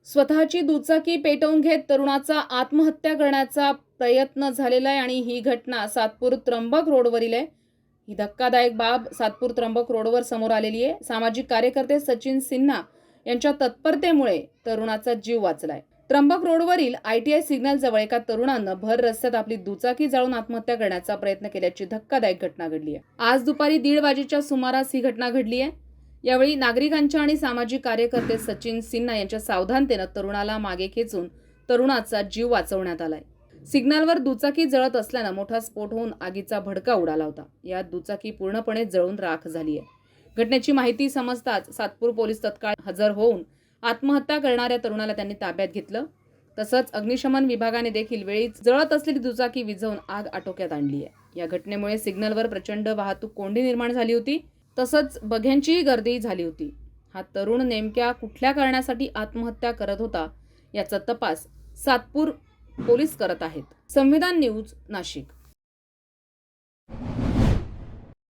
स्वतःची दुचाकी पेटवून घेत तरुणाचा आत्महत्या करण्याचा प्रयत्न झालेला आहे आणि ही घटना सातपूर त्र्यंबक रोडवरील आहे। ही धक्कादायक बाब सातपूर त्र्यंबक रोडवर समोर आलेली आहे। सामाजिक कार्यकर्ते सचिन सिन्हा यांच्या तत्परतेमुळे तरुणाचा जीव वाचलाय। त्र्यंबक रोडवरील ITI सिग्नल जवळ एका तरुणानं भर रस्त्यात आपली दुचाकी जाळून आत्महत्या करण्याचा प्रयत्न केल्याची धक्कादायक घटना घडली आहे। आज दुपारी 1:30 वाजेच्या सुमारास ही घटना घडली आहे। यावेळी नागरिकांच्या आणि सामाजिक कार्यकर्ते सचिन सिन्हा यांच्या सावधानतेने तरुणाला मागे खेचून तरुणाचा जीव वाचवण्यात आलाय। सिग्नलवर दुचाकी जळत असल्याने मोठा स्फोट होऊन आगीचा भडका उडाला होता। यात दुचाकी पूर्णपणे जळून राख झाली आहे। घटनेची माहिती समजताच सातपूर पोलीस तत्काळ हजर होऊन आत्महत्या करणाऱ्या तरुणाला त्यांनी ताब्यात घेतलं। तसंच अग्निशमन विभागाने देखील वेळीच जळत असलेली दुचाकी विझवून आग आटोक्यात आणली आहे। या घटनेमुळे सिग्नलवर प्रचंड वाहतूक कोंडी निर्माण झाली होती। तसंच बघ्यांचीही गर्दी झाली होती। हा तरुण नेमक्या कुठल्या कारणासाठी आत्महत्या करत होता याचा तपास सातपूर पोलीस करत आहेत। संविधान न्यूज, नाशिक।